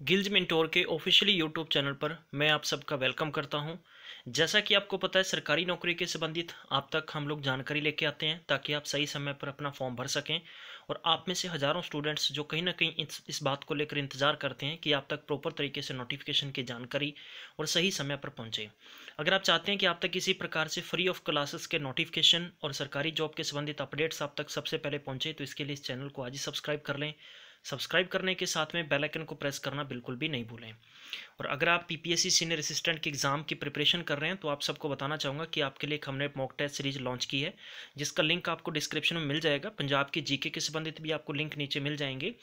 गिल्ज mentor के officially YouTube channel पर मैं आप सबका वेलकम करता हूं। जैसा कि आपको पता है, सरकारी नौकरी के संबंधित आप तक हम लोग जानकारी लेके आते हैं ताकि आप सही समय पर अपना फॉर्म भर सकें। और आप में से हज़ारों स्टूडेंट्स जो कहीं ना कहीं इस बात को लेकर इंतज़ार करते हैं कि आप तक प्रॉपर तरीके से नोटिफिकेशन की जानकारी और सही समय पर पहुंचे। अगर आप चाहते हैं कि आप तक किसी प्रकार से फ्री ऑफ क्लासेस के नोटिफिकेशन और सरकारी जॉब के संबंधित अपडेट्स आप तक सबसे पहले पहुंचे, तो इसके लिए इस चैनल को आज ही सब्सक्राइब कर लें। सब्सक्राइब करने के साथ में बेल आइकन को प्रेस करना बिल्कुल भी नहीं भूलें। और अगर आप पीपीएससी सीनियर असिस्टेंट के एग्ज़ाम की प्रिपरेशन कर रहे हैं तो आप सबको बताना चाहूँगा कि आपके लिए हमने मॉक टेस्ट सीरीज लॉन्च की है, जिसका लिंक आपको डिस्क्रिप्शन में मिल जाएगा। पंजाब की जीके के संबंधित भी आपको लिंक नीचे मिल जाएंगे।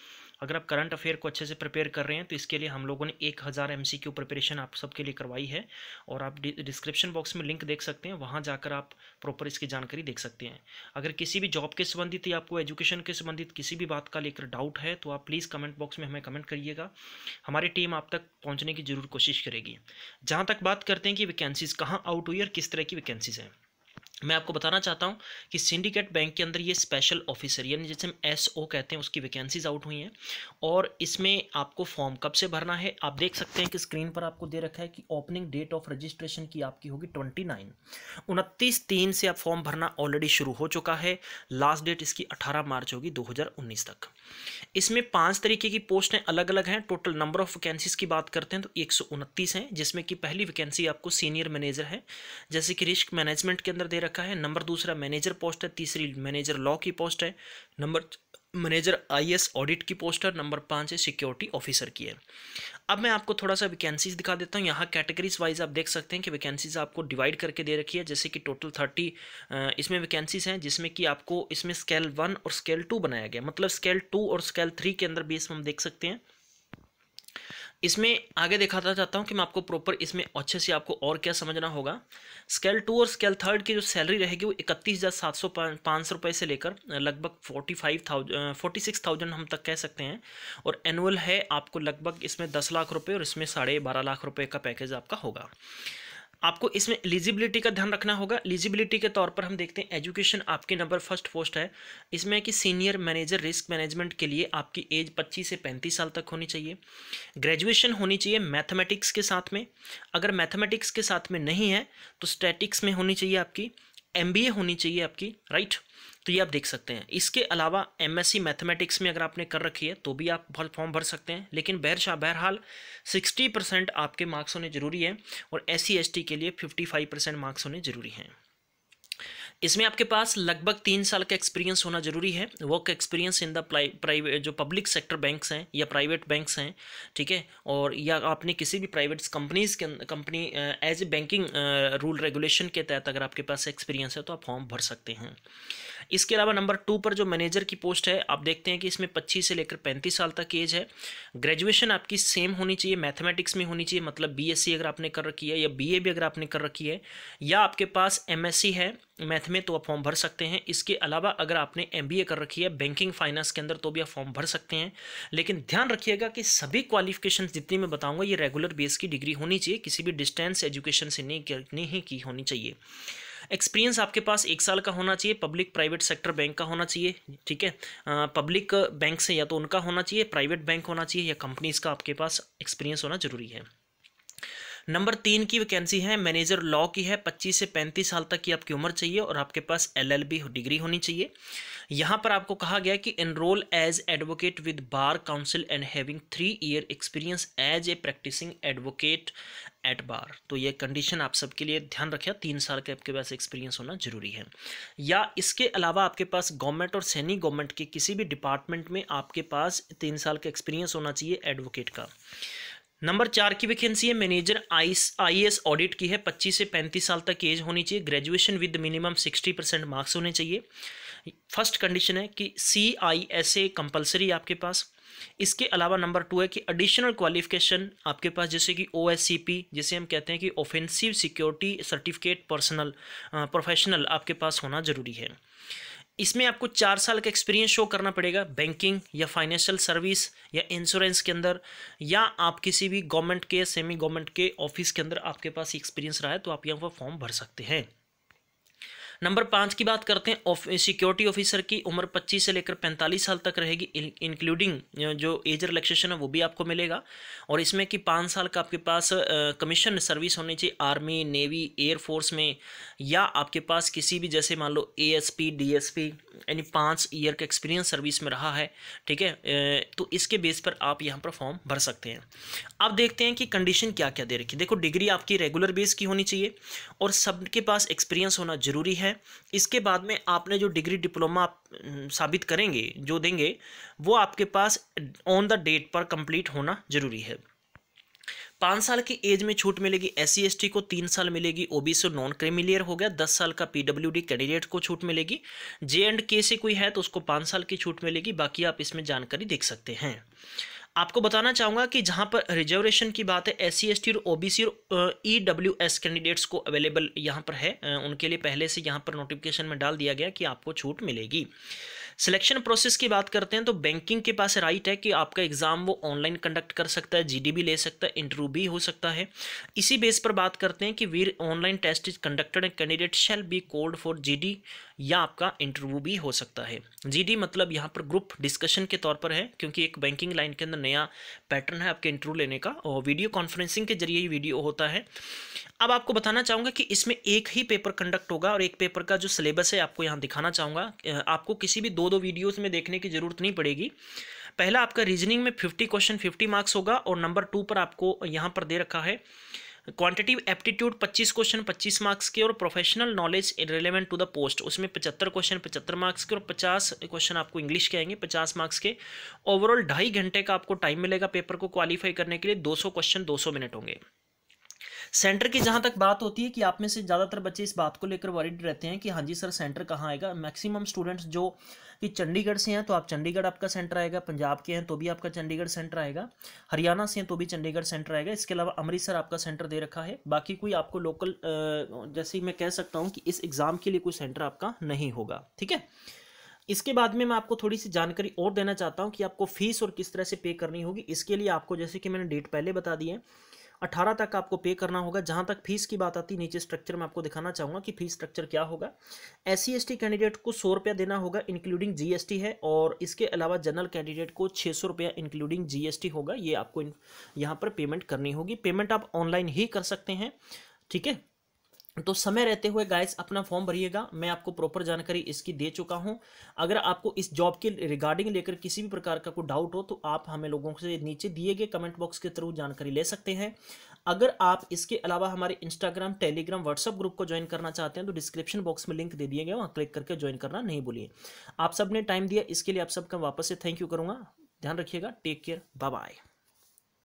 अगर आप करंट अफेयर को अच्छे से प्रिपेयर कर रहे हैं तो इसके लिए हम लोगों ने 1000 MCQ प्रिपरेशन आप सबके लिए करवाई है, और आप डिस्क्रिप्शन बॉक्स में लिंक देख सकते हैं, वहाँ जाकर आप प्रॉपर इसकी जानकारी देख सकते हैं। अगर किसी भी जॉब के संबंधित या आपको एजुकेशन के संबंधित किसी भी बात का लेकर डाउट है तो आप प्लीज़ कमेंट बॉक्स में हमें कमेंट करिएगा। हमारी टीम आप तक पहुंचने की जरूर कोशिश करेगी। जहां तक बात करते हैं कि वैकेंसीज कहां आउट हुई और किस तरह की वैकेंसीज हैं, मैं आपको बताना चाहता हूं कि सिंडिकेट बैंक के अंदर ये स्पेशल ऑफिसर यानी जिसे हम SO कहते हैं उसकी वैकेंसीज आउट हुई हैं। और इसमें आपको फॉर्म कब से भरना है आप देख सकते हैं कि स्क्रीन पर आपको दे रखा है कि ओपनिंग डेट ऑफ रजिस्ट्रेशन की आपकी होगी 29 से आप फॉर्म भरना ऑलरेडी शुरू हो चुका है। लास्ट डेट इसकी 18 मार्च होगी 2019 तक। इसमें 5 तरीके की पोस्टें अलग अलग हैं। टोटल नंबर ऑफ वैकेंसीज की बात करते हैं तो 129 हैं, जिसमें कि पहली वैकेंसी आपको सीनियर मैनेजर है, जैसे कि रिस्क मैनेजमेंट के अंदर दे रखा है। नंबर दूसरा मैनेजर पोस्ट है, तीसरी मैनेजर लॉ की पोस्ट है, नंबर मैनेजर IS ऑडिट की पोस्ट है, नंबर 5 है सिक्योरिटी ऑफिसर की है। अब मैं आपको थोड़ा सा वैकेंसीज दिखा देता हूँ। यहाँ कैटेगरीज वाइज आप देख सकते हैं कि वैकेंसीज आपको डिवाइड करके दे रखी है, जैसे कि टोटल 30 इसमें वैकेंसीज हैं, जिसमें कि आपको इसमें स्केल 1 और स्केल 2 बनाया गया, मतलब स्केल 2 और स्केल 3 के अंदर बेस हम देख सकते हैं। इसमें आगे दिखाता चाहता हूँ कि मैं आपको प्रॉपर इसमें अच्छे से आपको और क्या समझना होगा। स्केल 2 और स्केल 3 की जो सैलरी रहेगी वो 31,705 रुपये से लेकर लगभग 46,000 हम तक कह सकते हैं। और एनुअल है आपको लगभग इसमें 10 लाख रुपये और इसमें 12.5 लाख रुपये का पैकेज आपका होगा। आपको इसमें एलिजिबिलिटी का ध्यान रखना होगा। एलिजिबिलिटी के तौर पर हम देखते हैं एजुकेशन आपके नंबर फर्स्ट पोस्ट है इसमें कि सीनियर मैनेजर रिस्क मैनेजमेंट के लिए आपकी एज 25 से 35 साल तक होनी चाहिए। ग्रेजुएशन होनी चाहिए मैथमेटिक्स के साथ में। अगर मैथमेटिक्स के साथ में नहीं है तो स्टैटिक्स में होनी चाहिए आपकी, MBA होनी चाहिए आपकी, राइट। तो ये आप देख सकते हैं। इसके अलावा MSc मैथमेटिक्स में अगर आपने कर रखी है तो भी आप फॉर्म भर सकते हैं, लेकिन बहरहाल 60% आपके मार्क्स होने जरूरी है, और SC ST के लिए 55% मार्क्स होने जरूरी हैं। इसमें आपके पास लगभग 3 साल का एक्सपीरियंस होना जरूरी है, work experience in the private जो पब्लिक सेक्टर बैंक्स हैं या प्राइवेट बैंक्स हैं, ठीक है। और या आपने किसी भी private company as a banking rule regulation के तहत अगर आपके पास एक्सपीरियंस है तो आप फॉर्म भर सकते हैं। इसके अलावा नंबर 2 पर जो मैनेजर की पोस्ट है आप देखते हैं कि इसमें 25 से लेकर 35 साल तक एज है। ग्रेजुएशन आपकी सेम होनी चाहिए, मैथमेटिक्स में होनी चाहिए, मतलब BSc अगर आपने कर रखी है या BA भी अगर आपने कर रखी है, या आपके पास MSc है मैथ में तो आप फॉर्म भर सकते हैं। इसके अलावा अगर आपने MBA कर रखी है बैंकिंग फाइनेंस के अंदर तो भी आप फॉर्म भर सकते हैं। लेकिन ध्यान रखिएगा कि सभी क्वालिफिकेशन जितनी मैं बताऊंगा ये रेगुलर बेस की डिग्री होनी चाहिए, किसी भी डिस्टेंस एजुकेशन से नहीं की होनी चाहिए। एक्सपीरियंस आपके पास 1 साल का होना चाहिए, पब्लिक प्राइवेट सेक्टर बैंक का होना चाहिए, ठीक है। पब्लिक बैंक से या तो उनका होना चाहिए, प्राइवेट बैंक होना चाहिए, या कंपनीज का आपके पास एक्सपीरियंस होना जरूरी है। नंबर 3 की वैकेंसी है मैनेजर लॉ की है। 25 से 35 साल तक की आपकी उम्र चाहिए और आपके पास LLB डिग्री होनी चाहिए। यहाँ पर आपको कहा गया कि enrol as advocate with bar council and having 3 year experience as a practising advocate at bar. तो ये कंडीशन आप सबके लिए ध्यान रखें, 3 साल का आपके पास एक्सपीरियंस होना जरूरी है। या इसके अलावा आपके पास गवर्नमेंट और सेमी गवर्नमेंट के किसी भी डिपार्टमेंट में आपके पास 3 साल का एक्सपीरियंस होना चाहिए एडवोकेट का। नंबर 4 की वैकेंसी है मैनेजर IS ऑडिट की है। 25 से 35 साल तक एज होनी चाहिए। ग्रेजुएशन विद मिनिमम 60% मार्क्स होने चाहिए। फर्स्ट कंडीशन है कि CISA कंपलसरी आपके पास। इसके अलावा नंबर 2 है कि एडिशनल क्वालिफिकेशन आपके पास, जैसे कि OSCP जिसे हम कहते हैं कि ऑफेंसिव सिक्योरिटी सर्टिफिकेट प्रोफेशनल आपके पास होना जरूरी है। इसमें आपको 4 साल का एक्सपीरियंस शो करना पड़ेगा बैंकिंग या फाइनेंशियल सर्विस या इंश्योरेंस के अंदर, या आप किसी भी गवर्नमेंट के सेमी गवर्नमेंट के ऑफिस के अंदर आपके पास एक्सपीरियंस रहा है तो आप यहाँ पर फॉर्म भर सकते हैं। नंबर 5 की बात करते हैं, सिक्योरिटी ऑफिसर की उम्र 25 से लेकर 45 साल तक रहेगी, इंक्लूडिंग जो एज रिलैक्सेशन है वो भी आपको मिलेगा। और इसमें कि 5 साल का आपके पास कमीशन सर्विस होनी चाहिए आर्मी, नेवी, एयरफोर्स में, या आपके पास किसी भी जैसे मान लो एएसपी, डीएसपी, यानी 5 ईयर का एक्सपीरियंस सर्विस में रहा है, ठीक है। तो इसके बेस पर आप यहाँ पर फॉर्म भर सकते हैं। अब देखते हैं कि कंडीशन क्या क्या दे रखी है। देखो, डिग्री आपकी रेगुलर बेस की होनी चाहिए और सबके पास एक्सपीरियंस होना जरूरी है। इसके बाद में आपने जो डिग्री डिप्लोमा आप साबित करेंगे, जो देंगे, वो आपके पास ऑन द डेट पर कंप्लीट होना जरूरी है। 5 साल की एज में छूट मिलेगी SC ST को, 3 साल मिलेगी OBC और नॉन क्रीमिलियर हो गया, 10 साल का PWD कैंडिडेट को छूट मिलेगी। J&K से कोई है तो उसको 5 साल की छूट मिलेगी। बाकी आप इसमें जानकारी देख सकते हैं। आपको बताना चाहूँगा कि जहाँ पर रिजर्वेशन की बात है, SC ST और OBC और EWS कैंडिडेट्स को अवेलेबल यहाँ पर है, उनके लिए पहले से यहाँ पर नोटिफिकेशन में डाल दिया गया कि आपको छूट मिलेगी। सिलेक्शन प्रोसेस की बात करते हैं तो बैंकिंग के पास राइट है कि आपका एग्जाम वो ऑनलाइन कंडक्ट कर सकता है, GD भी ले सकता है, इंटरव्यू भी हो सकता है। इसी बेस पर बात करते हैं कि वीर online test is conducted and candidate shall be called for GD, या आपका इंटरव्यू भी हो सकता है। GD मतलब यहाँ पर ग्रुप डिस्कशन के तौर पर है, क्योंकि एक बैंकिंग लाइन के अंदर नया पैटर्न है आपके इंटरव्यू लेने का, और वीडियो कॉन्फ्रेंसिंग के जरिए ही वीडियो होता है। अब आपको बताना चाहूँगा कि इसमें एक ही पेपर कंडक्ट होगा और एक पेपर का जो सिलेबस है आपको यहाँ दिखाना चाहूँगा। आपको किसी भी दो वीडियोस में देखने की ज़रूरत नहीं पड़ेगी। पहला आपका रीजनिंग में 50 क्वेश्चन 50 मार्क्स होगा, और नंबर 2 पर आपको यहाँ पर दे रखा है क्वांटिटिव एप्टीट्यूड 25 क्वेश्चन 25 मार्क्स के, और professional knowledge relevant to the post उसमें 75 क्वेश्चन 75 मार्क्स के, और 50 क्वेश्चन आपको इंग्लिश के आएंगे 50 मार्क्स के। ओवरऑल 2.5 घंटे का आपको टाइम मिलेगा पेपर को क्वालिफाई करने के लिए। 200 क्वेश्चन 200 मिनट होंगे। सेंटर की जहां तक बात होती है कि आप में से ज़्यादातर बच्चे इस बात को लेकर वरीड रहते हैं कि हाँ जी सर सेंटर कहाँ आएगा। मैक्सिमम स्टूडेंट्स जो कि चंडीगढ़ से हैं तो आप चंडीगढ़ आपका सेंटर आएगा, पंजाब के हैं तो भी आपका चंडीगढ़ सेंटर आएगा, हरियाणा से हैं तो भी चंडीगढ़ सेंटर आएगा। इसके अलावा अमृतसर आपका सेंटर दे रखा है। बाकी कोई आपको लोकल जैसे ही मैं कह सकता हूँ कि इस एग्ज़ाम के लिए कोई सेंटर आपका नहीं होगा, ठीक है। इसके बाद में मैं आपको थोड़ी सी जानकारी और देना चाहता हूँ कि आपको फीस और किस तरह से पे करनी होगी। इसके लिए आपको, जैसे कि मैंने डेट पहले बता दी है, 18 तक आपको पे करना होगा। जहां तक फीस की बात आती है, नीचे स्ट्रक्चर में आपको दिखाना चाहूँगा कि फीस स्ट्रक्चर क्या होगा। SC ST कैंडिडेट को 100 रुपया देना होगा इंक्लूडिंग GST है, और इसके अलावा जनरल कैंडिडेट को 600 रुपया इंक्लूडिंग GST होगा। ये आपको यहाँ पर पेमेंट करनी होगी। पेमेंट आप ऑनलाइन ही कर सकते हैं, ठीक है। तो समय रहते हुए गाइस अपना फॉर्म भरिएगा। मैं आपको प्रॉपर जानकारी इसकी दे चुका हूं। अगर आपको इस जॉब के रिगार्डिंग लेकर किसी भी प्रकार का कोई डाउट हो तो आप हमें लोगों से नीचे दिए गए कमेंट बॉक्स के थ्रू जानकारी ले सकते हैं। अगर आप इसके अलावा हमारे इंस्टाग्राम, टेलीग्राम, व्हाट्सअप ग्रुप को ज्वाइन करना चाहते हैं तो डिस्क्रिप्शन बॉक्स में लिंक दे दिए गए, वहाँ क्लिक करके ज्वाइन करना नहीं भूलिए। आप सबने टाइम दिया, इसके लिए आप सबका वापस से थैंक यू करूँगा। ध्यान रखिएगा। Take care, bye bye.